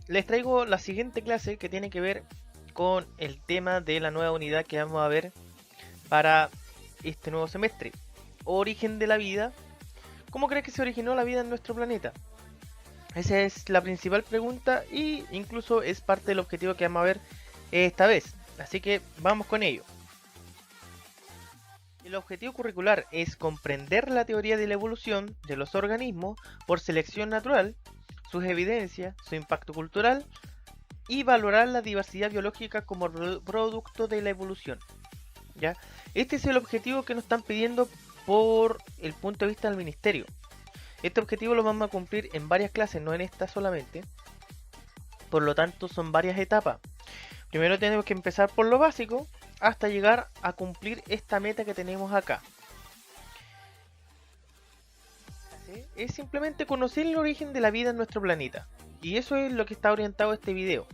les traigo la siguiente clase que tiene que ver con el tema de la nueva unidad que vamos a ver para este nuevo semestre. Origen de la vida. ¿Cómo crees que se originó la vida en nuestro planeta? Esa es la principal pregunta y incluso es parte del objetivo que vamos a ver esta vez. Así que vamos con ello. El objetivo curricular es comprender la teoría de la evolución de los organismos por selección natural, sus evidencias, su impacto cultural y valorar la diversidad biológica como producto de la evolución. ¿Ya? Este es el objetivo que nos están pidiendo por el punto de vista del ministerio. Este objetivo lo vamos a cumplir en varias clases, no en esta solamente. Por lo tanto, son varias etapas. Primero tenemos que empezar por lo básico hasta llegar a cumplir esta meta que tenemos acá. ¿Sí? Es simplemente conocer el origen de la vida en nuestro planeta. Y eso es lo que está orientado este video.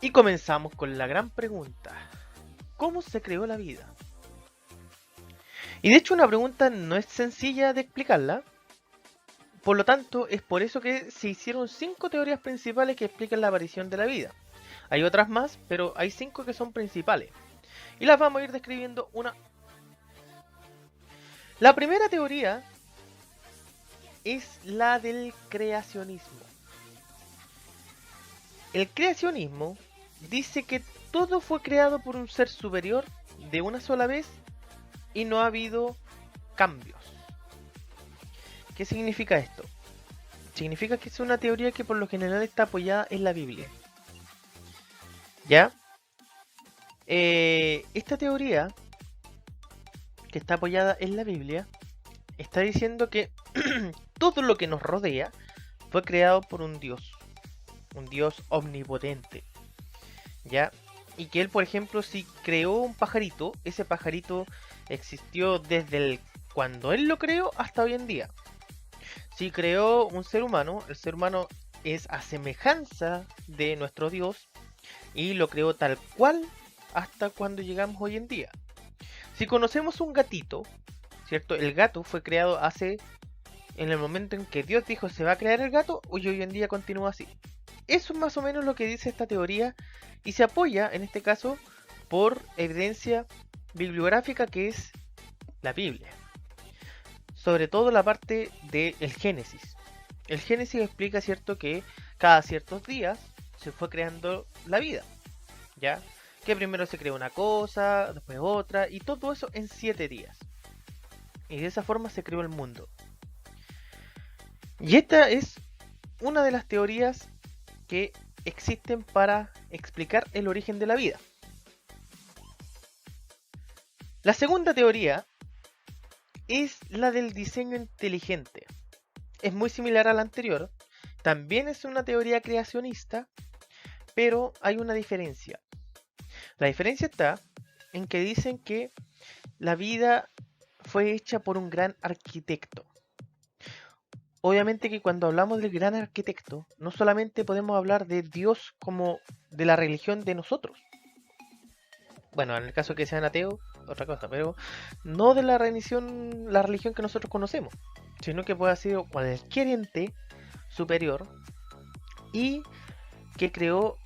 Y comenzamos con la gran pregunta. ¿Cómo se creó la vida? Y de hecho una pregunta no es sencilla de explicarla. Por lo tanto, es por eso que se hicieron 5 teorías principales que explican la aparición de la vida. Hay otras más, pero hay 5 que son principales. Y las vamos a ir describiendo una. La primera teoría es la del creacionismo. El creacionismo dice que todo fue creado por un ser superior de una sola vez y no ha habido cambios. ¿Qué significa esto? Significa que es una teoría que por lo general está apoyada en la Biblia. ¿Ya? Esta teoría que está apoyada en la Biblia está diciendo que todo lo que nos rodea fue creado por un Dios omnipotente, ¿ya? Y que él, por ejemplo, si creó un pajarito, ese pajarito existió desde cuando él lo creó hasta hoy en día. Si creó un ser humano, el ser humano es a semejanza de nuestro Dios y lo creó tal cual hasta cuando llegamos hoy en día. Si conocemos un gatito, ¿cierto? El gato fue creado en el momento en que Dios dijo se va a crear el gato, y hoy en día continúa así. Eso es más o menos lo que dice esta teoría y se apoya en este caso por evidencia bibliográfica que es la Biblia. Sobre todo la parte del Génesis. El Génesis explica, cierto, que cada ciertos días se fue creando la vida, ¿ya? Que primero se creó una cosa, después otra, y todo eso en 7 días. Y de esa forma se creó el mundo. Y esta es una de las teorías que existen para explicar el origen de la vida. La segunda teoría es la del diseño inteligente. Es muy similar a la anterior. También es una teoría creacionista, pero hay una diferencia. La diferencia está en que dicen que la vida fue hecha por un gran arquitecto. Obviamente que cuando hablamos del gran arquitecto, no solamente podemos hablar de Dios como de la religión de nosotros. Bueno, en el caso que sean ateos, otra cosa, pero no de la religión que nosotros conocemos, sino que puede ser cualquier ente superior y que creó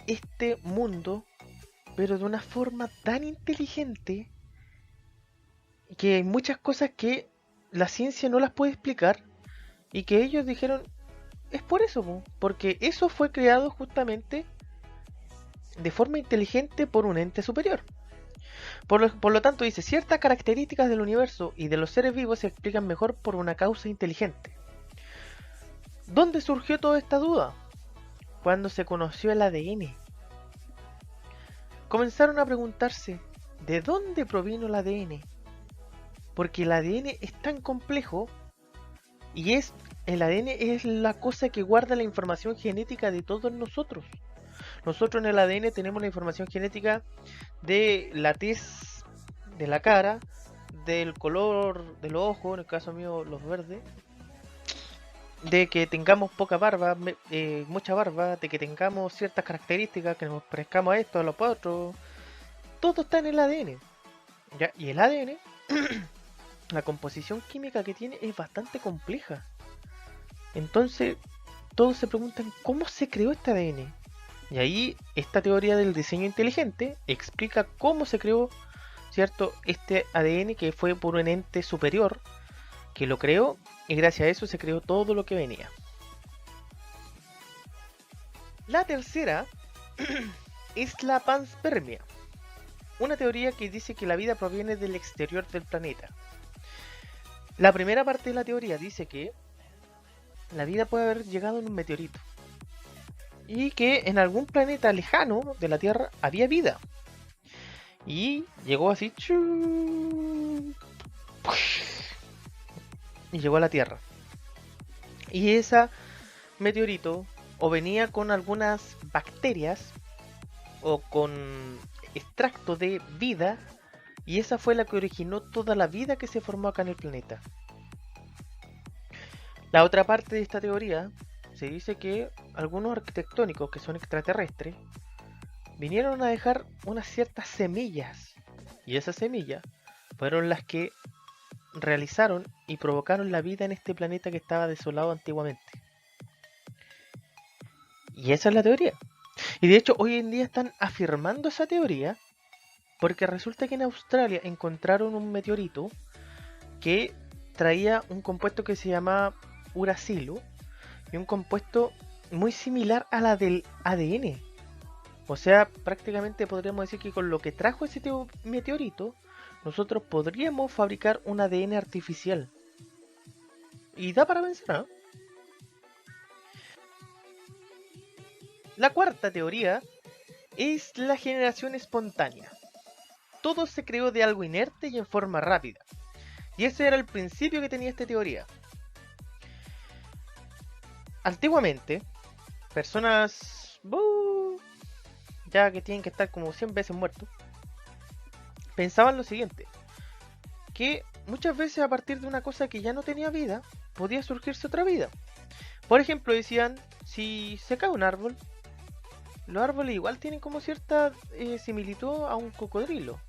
este mundo, pero de una forma tan inteligente que hay muchas cosas que la ciencia no las puede explicar y que ellos dijeron, es por eso, porque eso fue creado justamente de forma inteligente por un ente superior. Por lo tanto, dice, ciertas características del universo y de los seres vivos se explican mejor por una causa inteligente. ¿Dónde surgió toda esta duda? Cuando se conoció el ADN. Comenzaron a preguntarse, ¿de dónde provino el ADN? Porque el ADN es tan complejo y el ADN es la cosa que guarda la información genética de todos nosotros. Nosotros en el ADN tenemos la información genética de la tez de la cara, del color de los ojos, en el caso mío los verdes, de que tengamos poca barba, mucha barba, de que tengamos ciertas características, que nos parezcamos a esto, a los otros. Todo está en el ADN. ¿Ya? Y el ADN, la composición química que tiene es bastante compleja. Entonces, todos se preguntan cómo se creó este ADN. Y ahí esta teoría del diseño inteligente explica cómo se creó, ¿cierto?, este ADN, que fue por un ente superior que lo creó, y gracias a eso se creó todo lo que venía. La tercera es la panspermia, una teoría que dice que la vida proviene del exterior del planeta. La primera parte de la teoría dice que la vida puede haber llegado en un meteorito y que en algún planeta lejano de la Tierra había vida. Y llegó así y llegó a la Tierra. Y ese meteorito o venía con algunas bacterias o con extracto de vida, y esa fue la que originó toda la vida que se formó acá en el planeta. La otra parte de esta teoría se dice que algunos arquitectónicos que son extraterrestres vinieron a dejar unas ciertas semillas, y esas semillas fueron las que realizaron y provocaron la vida en este planeta que estaba desolado antiguamente. Y esa es la teoría. Y de hecho hoy en día están afirmando esa teoría porque resulta que en Australia encontraron un meteorito que traía un compuesto que se llamaba uracilo, y un compuesto muy similar a la del ADN. O sea, prácticamente podríamos decir que con lo que trajo ese meteorito, nosotros podríamos fabricar un ADN artificial. Y da para pensar, ¿eh? La cuarta teoría es la generación espontánea. Todo se creó de algo inerte y en forma rápida. Y ese era el principio que tenía esta teoría. Antiguamente, personas ya que tienen que estar como 100 veces muertos, pensaban lo siguiente: que muchas veces a partir de una cosa que ya no tenía vida, podía surgirse otra vida. Por ejemplo, decían, si se cae un árbol, los árboles igual tienen como cierta similitud a un cocodrilo.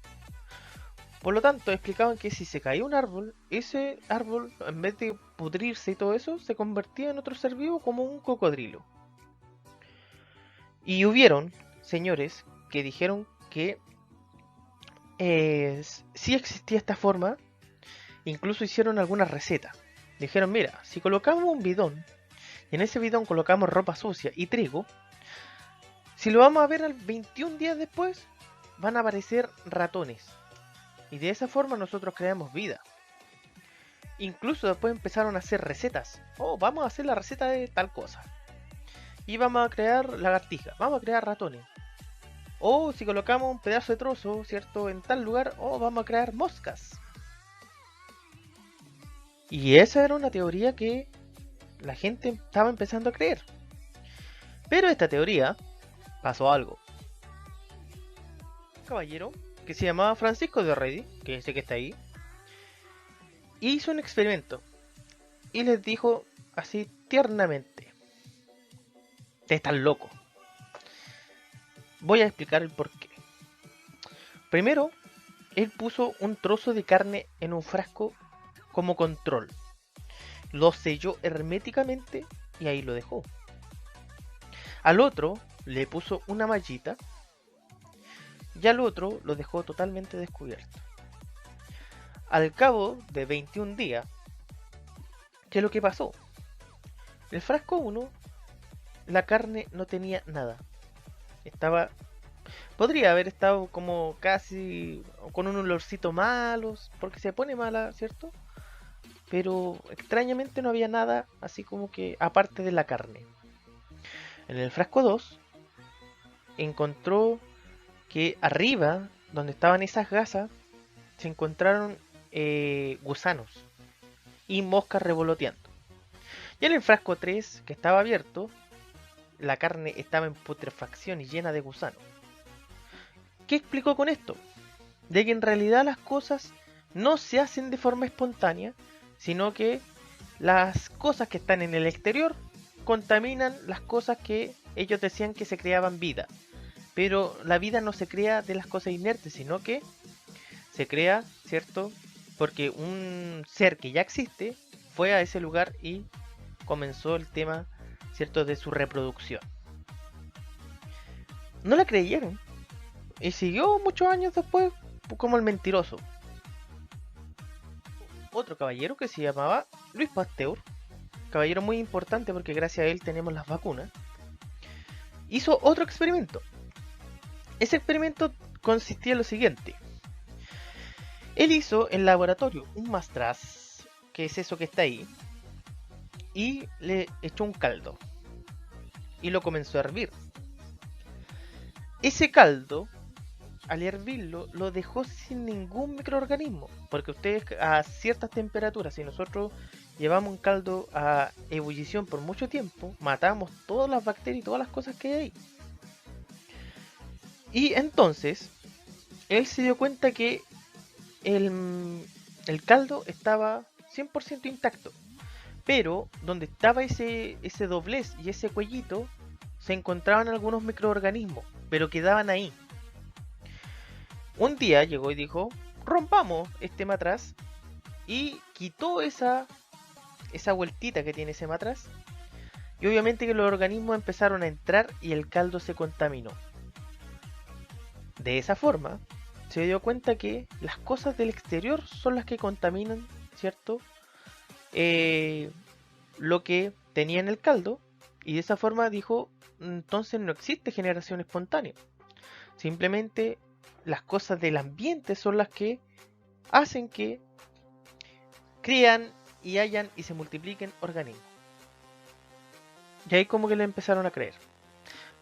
Por lo tanto, explicaban que si se caía un árbol, ese árbol, en vez de pudrirse y todo eso, se convertía en otro ser vivo como un cocodrilo. Y hubieron señores que dijeron que sí existía esta forma. Incluso hicieron algunas recetas. Dijeron, mira, si colocamos un bidón y en ese bidón colocamos ropa sucia y trigo, si lo vamos a ver al 21 días después, van a aparecer ratones. Y de esa forma nosotros creamos vida. Incluso después empezaron a hacer recetas. Oh, vamos a hacer la receta de tal cosa. Y vamos a crear lagartijas, vamos a crear ratones. O si colocamos un pedazo de trozo, ¿cierto?, en tal lugar, vamos a crear moscas. Y esa era una teoría que la gente estaba empezando a creer. Pero esta teoría pasó algo. Un caballero que se llamaba Francisco de Redi, que sé que está ahí, hizo un experimento y les dijo así tiernamente: "Ustedes están locos. Voy a explicar el porqué". Primero, él puso un trozo de carne en un frasco como control. Lo selló herméticamente y ahí lo dejó. Al otro le puso una mallita y al otro lo dejó totalmente descubierto. Al cabo de 21 días, ¿qué es lo que pasó? El frasco 1, la carne no tenía nada. Podría haber estado como casi con un olorcito malo, porque se pone mala, ¿cierto? Pero extrañamente no había nada así como que aparte de la carne. En el frasco 2 encontró que arriba, donde estaban esas gasas, se encontraron gusanos y moscas revoloteando. Y en el frasco 3, que estaba abierto, la carne estaba en putrefacción y llena de gusanos. ¿Qué explicó con esto? De que en realidad las cosas no se hacen de forma espontánea, sino que las cosas que están en el exterior contaminan las cosas que ellos decían que se creaban vida. Pero la vida no se crea de las cosas inertes, sino que se crea, ¿cierto?, porque un ser que ya existe fue a ese lugar y comenzó el tema ¿cierto?, de su reproducción. No la creyeron y siguió muchos años después como el mentiroso. Otro caballero que se llamaba Luis Pasteur, caballero muy importante porque gracias a él tenemos las vacunas, hizo otro experimento. Ese experimento consistía en lo siguiente. Él hizo en laboratorio un mastraz, que es eso que está ahí, y le echó un caldo y lo comenzó a hervir. Ese caldo, al hervirlo, lo dejó sin ningún microorganismo, porque ustedes a ciertas temperaturas, si nosotros llevamos un caldo a ebullición por mucho tiempo, matamos todas las bacterias y todas las cosas que hay ahí. Y entonces, él se dio cuenta que el caldo estaba 100% intacto, pero donde estaba ese doblez y ese cuellito, se encontraban algunos microorganismos, pero quedaban ahí. Un día llegó y dijo, rompamos este matraz, y quitó esa vueltita que tiene ese matraz, y obviamente que los organismos empezaron a entrar y el caldo se contaminó. De esa forma, se dio cuenta que las cosas del exterior son las que contaminan, ¿cierto? Lo que tenía en el caldo, y de esa forma dijo, entonces no existe generación espontánea. Simplemente las cosas del ambiente son las que hacen que crean y hayan y se multipliquen organismos. Y ahí como que le empezaron a creer.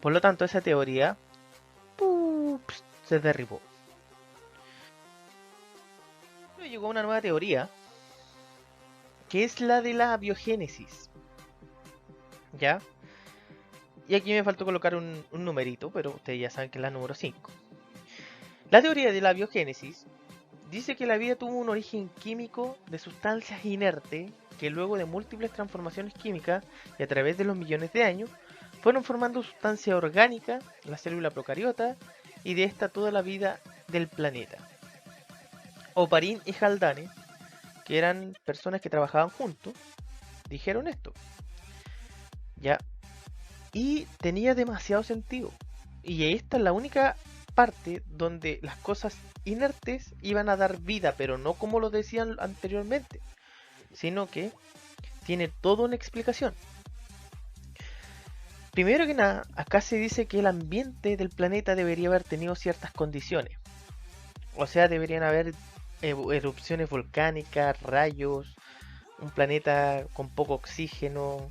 Por lo tanto, esa teoría se derribó. Luego llegó una nueva teoría, que es la de la biogénesis. ¿Ya? Y aquí me faltó colocar un numerito, pero ustedes ya saben que es la número 5. La teoría de la biogénesis dice que la vida tuvo un origen químico de sustancias inertes que luego de múltiples transformaciones químicas y a través de los millones de años fueron formando sustancia orgánica, la célula procariota, y de esta toda la vida del planeta. Oparin y Haldane, que eran personas que trabajaban juntos, dijeron esto. Ya. Y tenía demasiado sentido. Y esta es la única parte donde las cosas inertes iban a dar vida, pero no como lo decían anteriormente, sino que tiene toda una explicación. Primero que nada, acá se dice que el ambiente del planeta debería haber tenido ciertas condiciones. O sea, deberían haber erupciones volcánicas, rayos, un planeta con poco oxígeno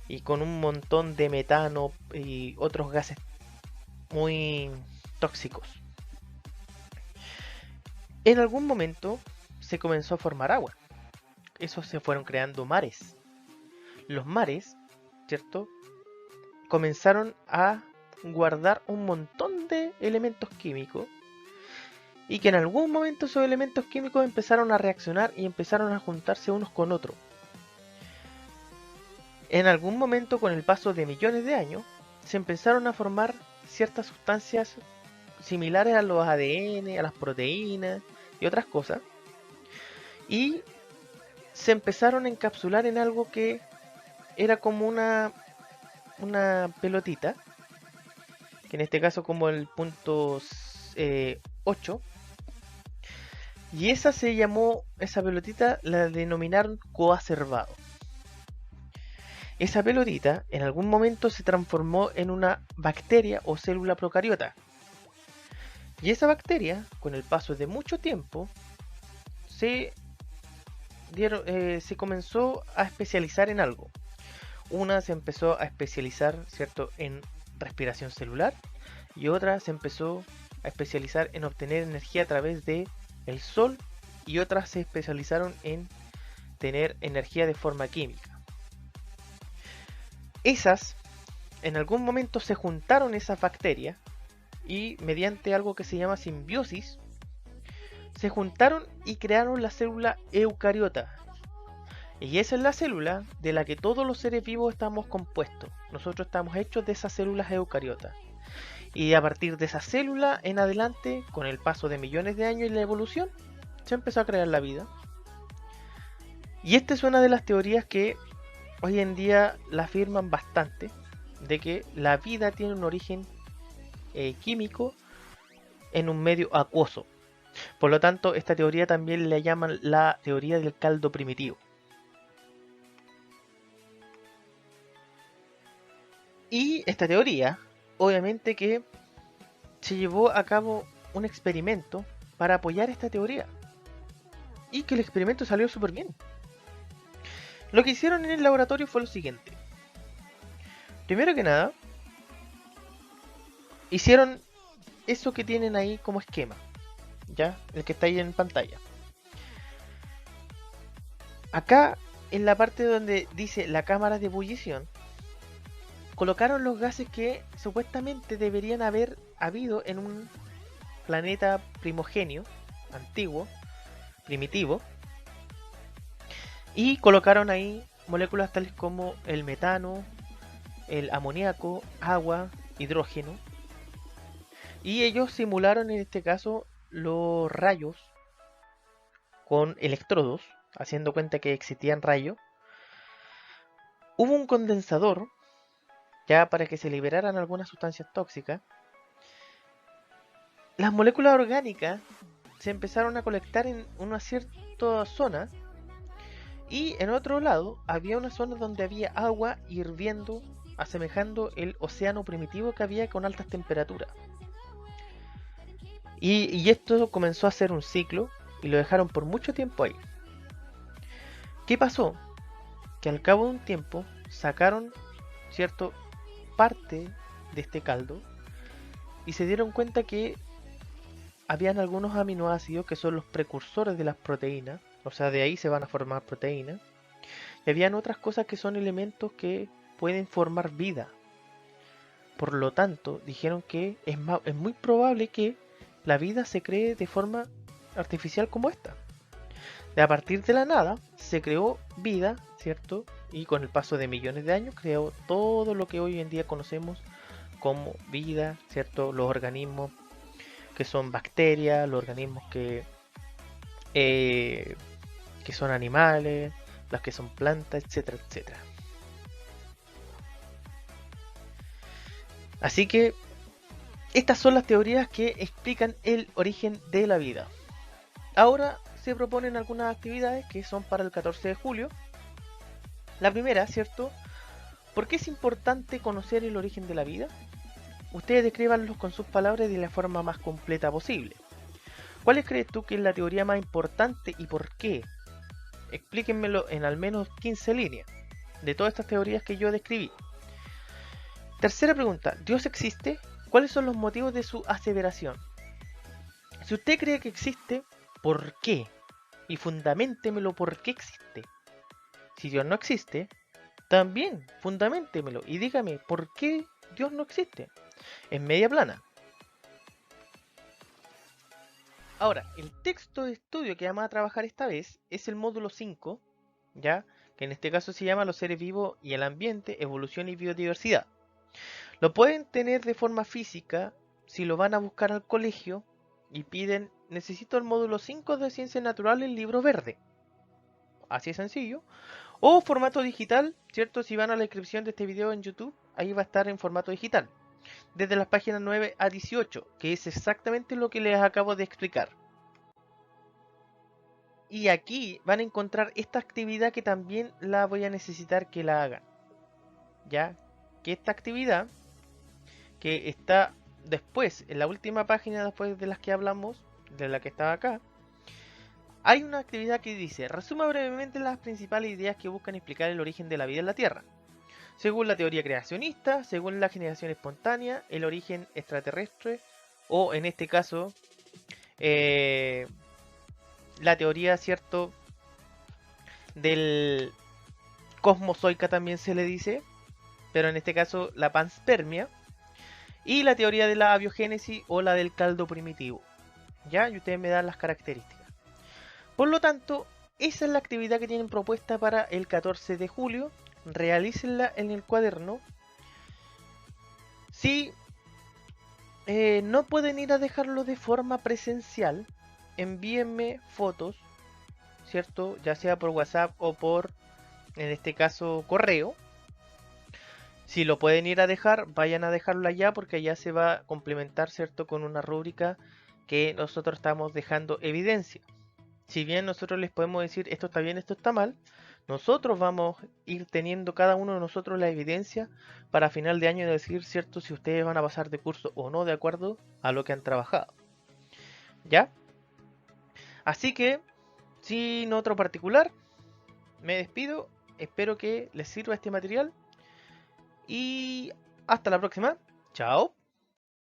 y con un montón de metano y otros gases muy tóxicos. En algún momento se comenzó a formar agua. Esos se fueron creando mares. Los mares, ¿cierto?, comenzaron a guardar un montón de elementos químicos, y que en algún momento esos elementos químicos empezaron a reaccionar y empezaron a juntarse unos con otros. En algún momento, con el paso de millones de años, se empezaron a formar ciertas sustancias similares a los ADN, a las proteínas y otras cosas, y se empezaron a encapsular en algo que era como una pelotita, que en este caso como el punto 8, y esa se llamó, esa pelotita la denominaron coacervado. Esa pelotita en algún momento se transformó en una bacteria o célula procariota, y esa bacteria, con el paso de mucho tiempo, se comenzó a especializar en algo. Una se empezó a especializar, ¿cierto?, en respiración celular, y otra se empezó a especializar en obtener energía a través de el sol, y otras se especializaron en tener energía de forma química. Esas, en algún momento se juntaron esas bacterias, y mediante algo que se llama simbiosis, se juntaron y crearon la célula eucariota. Y esa es la célula de la que todos los seres vivos estamos compuestos. Nosotros estamos hechos de esas células eucariotas. Y a partir de esa célula en adelante, con el paso de millones de años y la evolución, se empezó a crear la vida. Y esta es una de las teorías que hoy en día la afirman bastante de que la vida tiene un origen químico en un medio acuoso. Por lo tanto, esta teoría también le llaman la teoría del caldo primitivo. Y esta teoría, obviamente que se llevó a cabo un experimento para apoyar esta teoría. Y que el experimento salió súper bien. Lo que hicieron en el laboratorio fue lo siguiente. Primero que nada, hicieron eso que tienen ahí como esquema. ¿Ya? El que está ahí en pantalla. Acá, en la parte donde dice la cámara de ebullición, colocaron los gases que supuestamente deberían haber habido en un planeta primogenio, antiguo, primitivo, y colocaron ahí moléculas tales como el metano, el amoníaco, agua, hidrógeno, y ellos simularon en este caso los rayos con electrodos, haciendo cuenta que existían rayos. Hubo un condensador ya para que se liberaran algunas sustancias tóxicas. Las moléculas orgánicas se empezaron a colectar en una cierta zona y en otro lado había una zona donde había agua hirviendo, asemejando el océano primitivo que había con altas temperaturas. Y esto comenzó a ser un ciclo y lo dejaron por mucho tiempo ahí. ¿Qué pasó? Que al cabo de un tiempo sacaron cierto parte de este caldo y se dieron cuenta que habían algunos aminoácidos que son los precursores de las proteínas, o sea, de ahí se van a formar proteínas, y habían otras cosas que son elementos que pueden formar vida. Por lo tanto, dijeron que es muy probable que la vida se cree de forma artificial como esta. De a partir de la nada se creó vida, ¿cierto? Y con el paso de millones de años creó todo lo que hoy en día conocemos como vida, ¿cierto? Los organismos que son bacterias, los organismos que son animales, las que son plantas, etcétera, etcétera. Así que estas son las teorías que explican el origen de la vida. Ahora se proponen algunas actividades que son para el 14 de julio. La primera, ¿cierto? ¿Por qué es importante conocer el origen de la vida? Ustedes descríbanlos con sus palabras de la forma más completa posible. ¿Cuál crees tú que es la teoría más importante y por qué? Explíquenmelo en al menos 15 líneas de todas estas teorías que yo describí. Tercera pregunta, ¿Dios existe? ¿Cuáles son los motivos de su aseveración? Si usted cree que existe, ¿por qué? Y fundamentemelo por qué existe. Si Dios no existe, también fundamentemelo y dígame por qué Dios no existe. En media plana. Ahora, el texto de estudio que vamos a trabajar esta vez es el módulo 5, ¿ya? Que en este caso se llama Los seres vivos y el ambiente, evolución y biodiversidad. Lo pueden tener de forma física si lo van a buscar al colegio y piden, necesito el módulo 5 de Ciencias Naturales, libro verde. Así es sencillo. O formato digital, ¿cierto? Si van a la descripción de este video en YouTube, ahí va a estar en formato digital. Desde las páginas 9 a 18, que es exactamente lo que les acabo de explicar. Y aquí van a encontrar esta actividad que también la voy a necesitar que la hagan. ¿Ya? Que esta actividad, que está después, en la última página después de las que hablamos, de la que estaba acá, hay una actividad que dice, resuma brevemente las principales ideas que buscan explicar el origen de la vida en la Tierra. Según la teoría creacionista, según la generación espontánea, el origen extraterrestre, o en este caso, la teoría, ¿cierto?, del cosmozoica también se le dice, pero en este caso la panspermia, y la teoría de la abiogénesis o la del caldo primitivo. ¿Ya? Y ustedes me dan las características. Por lo tanto, esa es la actividad que tienen propuesta para el 14 de julio. Realícenla en el cuaderno. Si no pueden ir a dejarlo de forma presencial, envíenme fotos, ¿cierto? Ya sea por WhatsApp o por en este caso correo. Si lo pueden ir a dejar, vayan a dejarlo allá porque allá se va a complementar, ¿cierto? Con una rúbrica que nosotros estamos dejando evidencia. Si bien nosotros les podemos decir esto está bien, esto está mal, nosotros vamos a ir teniendo cada uno de nosotros la evidencia para final de año decir, ¿cierto? Si ustedes van a pasar de curso o no de acuerdo a lo que han trabajado. ¿Ya? Así que, sin otro particular, me despido. Espero que les sirva este material y hasta la próxima. Chao.